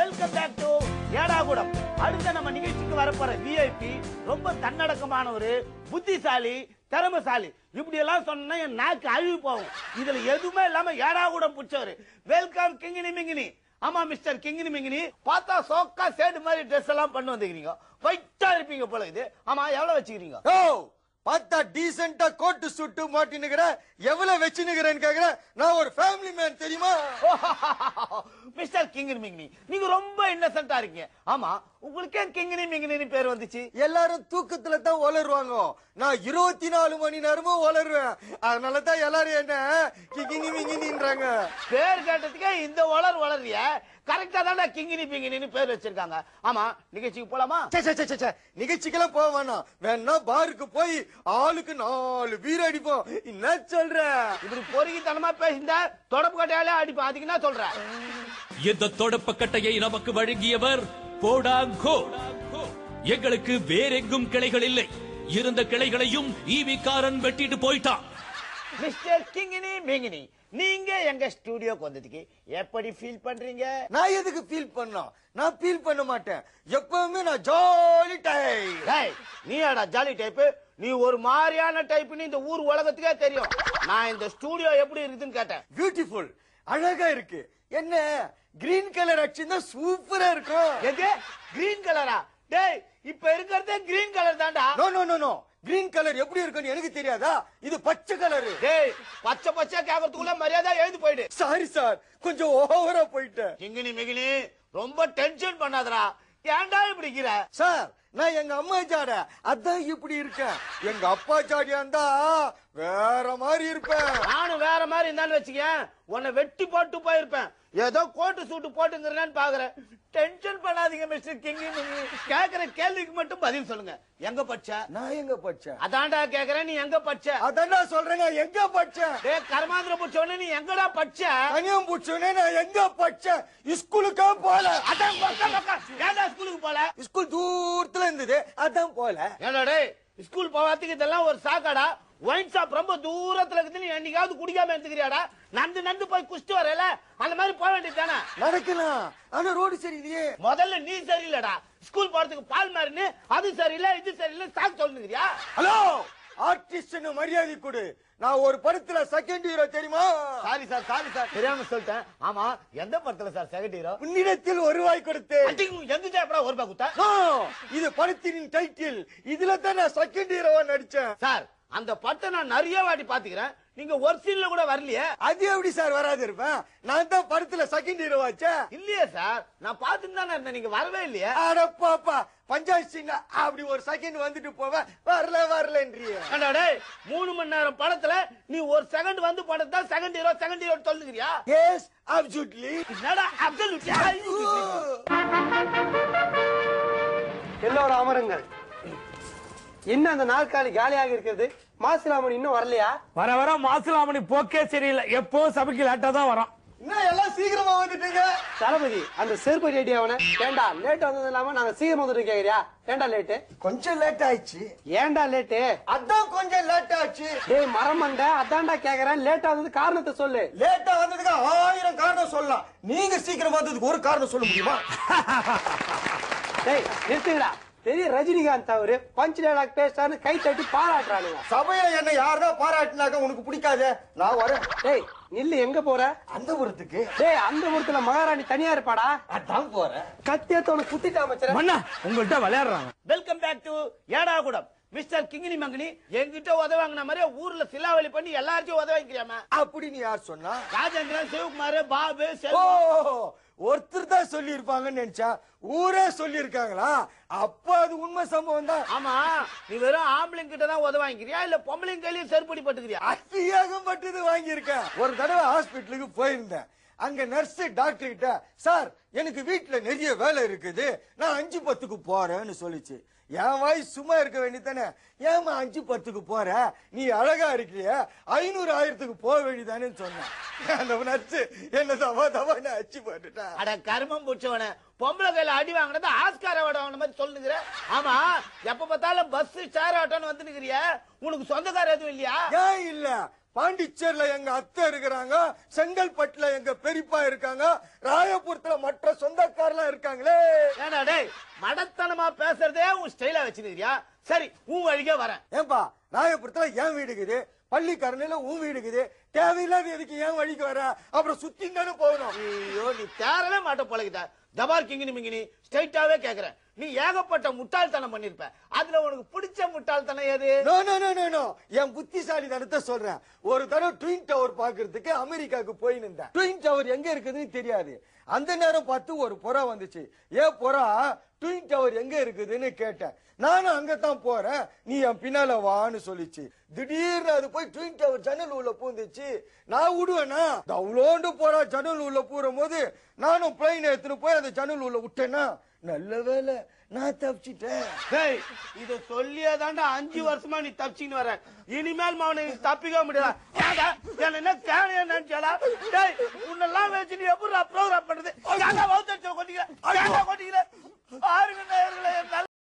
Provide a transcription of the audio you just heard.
Welcome back to ஏடாகுடம். அடுத்த நம்ம நிகழ்ச்சிக்கு வரப்போற விஐபி ரொம்ப தன்னடக்கமானவரு, புத்திசாலி, திறமசாலி. இப்படி எல்லாம் சொன்னா என் நாக்கு அழிவு போகும். இதுல எதுவுமே இல்லாம ஏடாகுடம் பிடிச்சவரு. வெல்கம் கிங்கினி மிங்கினி. ஆமா மிஸ்டர் கிங்கினி மிங்கினி, பார்த்தா சோக்கா சேடு மாதிரி ட்ரெஸ் எல்லாம் பண்ணு வந்துக்கிறீங்க. ஒயிட்டா இருப்பீங்க போல இது. ஆமா, எவ்வளவு வச்சுக்கிறீங்க? பார்த்தா டீசென்ட்டா கோட்டு சுட்டு மாட்டினுக்கிற, எவ்வளவு வச்சுனுக்கிறேன்னு கேக்குற. நான் ஒரு ஃபேமிலி மேன் தெரியுமா? மிஸ்டர் கிங்கினி மிங்கினி, நீங்க ரொம்ப இன்னசென்ட்டா இருக்கீங்க. ஆமா, உங்களுக்கே கிங்கினி மிங்கினி பேர் வந்துச்சு? எல்லாரும் தூக்கத்துல தான் வளருவாங்க. நான் 24 மணி நேரமும் வளருவேன். அதனாலதான் எல்லாரும் என்ன கிங்கினி மிங்கினின்றாங்க. பேர் கேட்டதுக்கே இந்த வளரிய கரெக்டா தானே கிங்கினி பிங்கினி பேர் வச்சிருக்காங்க. ஆமா, நிகழ்ச்சிக்கு போலாமா? நிகழ்ச்சிக்கெல்லாம் போக வேணாம். வேணா பாருக்கு போய் ஆளுக்கு 4 பீர் அடிப்போம். என்ன சொல்ற? இப்படி பொறுக்கித்தனமா பேசிந்தா தொடப்பு கட்டையாலே அடிப்போம். அதுக்கு என்ன சொல்ற? இந்த தொடப்பு கட்டையை நமக்கு வழங்கியவர் போடாங்கோ. எங்களுக்கு வேறெங்கும் கிளைகள் இல்லை. இருந்த கிளைகளையும் ஈவி காரன் வெட்டிட்டு போயிட்டான். மிஸ்டர் கிங்கினி மிங்கினி, நீங்க எங்க ஸ்டுடியோக்கு வந்ததுக்கு எப்படி ஃபீல் பண்றீங்க? நான் எதுக்கு ஃபீல் பண்ணோம்? நான் ஃபீல் பண்ண மாட்டேன். எப்பவுமே நான் ஜாலி டைப். நீடா ஜாலி டைப்? நீ ஒரு மாதிரியான டைப்னு இந்த ஊர் உலகத்துக்கே தெரியும். நான் இந்த ஸ்டுடியோ எப்படி இருக்குதுன்னு கேட்டேன். பியூட்டிஃபுல், அழகா இருக்கு. என்ன கிரீன் கலர் அடிச்சுன்னா சூப்பரா இருக்கும். எது கிரீன் கலரா? டேய், இப்ப இருக்கிறதே கிரீன் கலர் தான்டா. No no no no, green colour எப்படி இருக்குன்னு எனக்கு தெரியாதா? இது பச்சை கலர். டேய், பச்சை பச்சை கேக்குறதுக்குள்ள மரியாதை எழுந்து போயிடு. சாரி சார், கொஞ்சம் ஓவரா போயிட்டேன். கிங்கினி மிகினி, ரொம்ப டென்ஷன் பண்ணாதடா. ஏன்டா இப்படி இருக்கிற? சார், நான் எங்க அம்மா ஜாட அதான் இப்படி இருக்கேன். எங்க அப்பா ஜாடியா இருந்தா வேற மாதிரி இருப்பேன். நானும் வேற மாதிரி இருந்தாலும் வச்சுக்கேன், உன்னை வெட்டி போட்டு போயிருப்பேன். ஏதோ கோட்டு சூட்டு போட்டுங்கிறேன்னு பாக்குறேன். டென்ஷன் பண்ணாதீங்க மிஸ்டர் கிங்கி. கேக்குற கேள்விக்கு மட்டும் பதில் சொல்லுங்க. எங்க பச்ச? நான் எங்க பச்சேன்? அதான்டா கேக்குறேன், நீ எங்க பச்ச? அதான் சொல்றேன், நான் எங்க பச்சேன்? கர்மாந்திர புடிச்சவனே நீ எங்கடா பச்ச? கனியம் புடிச்சவனே நான் எங்க பச்சேன்? ஸ்கூலுக்கே போல. அதான் ஏன்டா ஸ்கூலுக்கு போல? ஸ்கூல் தூரத்துல இருந்தது, அதான் போல. ஏன்டா டேய், ஸ்கூல் போவாததுக்கு இதெல்லாம் ஒரு சாக்காடா? ஒயின் ஷாப் ரொம்ப தூரத்துல இருக்குது, நீ என்னைக்காவது குடிக்காம எடுத்துக்கிறியாடா? நந்து போய் குடிச்சிட்டு வரல, அந்த மாதிரி போக வேண்டியது தானே? நடக்கலாம், ஆனா ரோடு சரியில்லையே. முதல்ல நீ சரியில்லடா. ஸ்கூல் போறதுக்கு பால் மாறினு அது சரியில்லை இது சரியில்லை சாக்கு சொல்லுங்கிறியா? ஹலோ, ஆர்டிஸ்ட் மரியாதை கொடு. நான் ஒரு படத்துல செகண்ட் ஹீரோ தெரியுமா? சாரி சார் தெரியாம சொல்லிட்டேன். ஆமா, எந்த படத்துல சார் செகண்ட் ஹீரோ? உன்னிடத்தில் ₹1 கொடுத்து. எந்த எப்படா ₹1 குத்தா? இது படத்தின் டைட்டில். இதுல தான் நான் செகண்ட் ஹீரோவா நடிச்சேன். சார், அந்த படத்தை நான் நிறைய வாட்டி பாத்துக்கிறேன். நீங்க ஒரு சீன்ல கூட வரலையே. அது எப்படி சார் வராது இருப்பேன்? நான் தான் படத்துல செகண்ட் ஹீரோ ஆச்சேன். இல்லையே சார், நான் பாத்துட்டு தானே இருந்தேன், நீங்க வரவே இல்லையே. அட பாப்பா, பஞ்சாயத்து சீன்ல அப்படி ஒரு செகண்ட் வந்துட்டு போவேன், வரலன்றிய. 3 மணி நேரம் படத்துல நீ ஒரு செகண்ட் வந்து படத்தை செகண்ட் ஹீரோ சொல்லுங்கிறியா? Yes, absolutely. என்னடா அப்சல்யூட்லி? எல்லோரும் அமருங்கள். என்ன அந்த நாற்காலி காலியாக இருக்கிறது? மாசிலாமணி இன்னும் வரலையா? வர மாசிலாமணி போக்கே சரியில்லை. எப்போ சபைக்கு லேட்டா தான் வரும். இன்னும் எல்லாம் சீக்கிரமா வந்துட்டீங்க. தளபதி, அந்த செருப்பு ரெடி அவன. ஏண்டா லேட் வந்தது இல்லாம நாங்க சீக்கிரம் வந்துட்டு கேக்குறியா? ஏண்டா லேட்டு? கொஞ்சம் லேட் ஆயிடுச்சு. ஏண்டா லேட்டு? அதான் கொஞ்சம் லேட் ஆச்சு. டேய் மரமண்ட, அதான்டா கேக்குறேன். லேட்டா வந்தது காரணத்தை சொல்லு. லேட்டா வந்ததுக்கு 1000 காரணம் சொல்லலாம். நீங்க சீக்கிரம் வந்ததுக்கு ஒரு காரணம் சொல்ல முடியுமா? டேய் நிறுத்துங்கடா. பெரிய ரஜினிகாந்த் அவரு பஞ்ச் டைலாக் பேசுறான்னு கை தட்டி பாராட்டுறானுங்க. சபையில என்ன யாருன்னா பாராட்டினாக்க உனக்கு பிடிக்காது. நான் வரேன். டேய் நில்லு, எங்க போற? அந்த ஊரத்துக்கு. டேய், அந்த ஊரத்துல மகாராணி தனியா இருப்பாடா. அதான் போறேன். கத்தியத்த உனக்கு குத்திட்டா அமைச்சர். மண்ணா உங்கள்கிட்ட விளையாடுறாங்க. வெல்கம் பேக் டு ஏடாகுடம். மிஸ்டர் கிங்கினி மங்கினி, என்கிட்ட உதவாங்கின மாதிரி ஊர்ல சிலாவளி பண்ணி எல்லார்ட்டையும் உதவாங்கிறியாமா? அப்படின்னு யார் சொன்னா? ராஜேந்திரன், சிவகுமார், பாபு, ஒருத்தர் தான் சொல்லி இருப்பாங்கன்னு நினைச்சா ஊரே சொல்லி இருக்காங்களா? அப்ப அது உண்மை சம்பவம் தான். ஆமா, நீ வெறும் ஆம்பளைங்க கிட்ட தான் உதவாங்கிறியா இல்ல பொம்பளைங்க கையிலயும் செருப்படி பட்டுக்கிறியா? அத்தியாகம் பட்டது வாங்கியிருக்கேன். ஒரு தடவை ஹாஸ்பிட்டலுக்கு போயிருந்தேன். அங்க நர்ஸ் டாக்டர் கிட்ட, சார் எனக்கு வீட்டுல நிறைய வேலை இருக்குது, நான் 5:10க்கு போறேன்னு சொல்லிச்சு. என் வாய் சும்மா இருக்க வேண்டியதானே, ஏமா 5:10க்கு போற, நீ அழகா இருக்கிறிய, 500-1000க்கு போக வேண்டியதானு சொன்னேன். அந்த நர்ஸ் என்ன தவா அச்சு போட்டுட்டா. அட கர்மம் புடிச்சவன, பொம்பளை கையில அடி வாங்கினது ஆஸ்கார் அவார்டு வாங்கின மாதிரி சொல்லுங்கிற. ஆமா, எப்ப பார்த்தாலும் பஸ் சேர் ஆட்டோன்னு வந்து நிக்கிறிய, உனக்கு சொந்தக்கார எதுவும் இல்லையா? ஏன் இல்ல, பாண்டிச்சேரியில எங்க அத்தை இருக்கிறாங்க, செங்கல்பட்டுல எங்க பெரியப்பா இருக்காங்க, ராயபுரத்துல மற்ற சொந்தக்காரெல்லாம் இருக்காங்களே. ஏண்டா டேய் மடத்தனமா பேசுறதே உன் ஸ்டைலா வச்சிருக்கியா? சரி உன் வழிக்கே வரேன். ஏன்பா ராயபுரத்துல என் வீடு இருக்குது, பள்ளிக்கரணையில உன் வீடு இருக்குது, தேவையில்லாத எதுக்கு ஏன் வழிக்கு வர? அப்புறம் சுத்தி தானே போகணும். ஐயோ நீ தேரவே மாட்ட போலகிட்ட. ஜபார் கிங்கினி மிங்கினி ஸ்ட்ரைட்டாவே கேக்குறேன். நீ ஏகப்பட்ட முட்டாள்தனம் பண்ணிருப்ப. அதுல உனக்கு பிடிச்ச முட்டாள்தனம் எது? No no no no no, என் புத்திசாலி தனத்தை சொல்றேன். ஒரு தடவை ட்வின் டவர் பாக்குறதுக்கு அமெரிக்காவுக்கு போய் நின்றேன். ட்வின் டவர் எங்க இருக்குதுன்னு தெரியாது. அந்த நேரம் பார்த்து ஒரு புறா வந்துச்சு. புறா ட்வின் டவர் எங்க இருக்குதுன்னு கேட்டேன். நானும் அங்கதான் போறேன், நீ என் பின்னால வான்னு சொல்லிச்சு. திடீர்னு அது போய் ட்வின் டவர் ஜன்னல் உள்ள பூந்துச்சு. நான் விடுவேனா? அவ்வளோண்டு போறா ஜன்னல் உள்ள பூரும் போது நானும் பிளைன் எடுத்துன்னு போய் அந்த ஜன்னல் உள்ள விட்டேன்னா, நல்ல வேலை நான் தப்பிச்சிட்டேன். டேய் இத சொல்லியே தாண்டா 5 வருஷமா நீ தப்பிச்சின்னு வர. இனிமேல் மவனை தப்பிக்க முடியாது. ஏண்டா என்ன கேணையா நினைச்சாடா? டேய் உன்னெல்லாம் வச்சு நீ எப்படி ப்ரோகிராம் பண்றது? ஏண்டா வவுத்தடிச்ச கொட்டிக்கிற?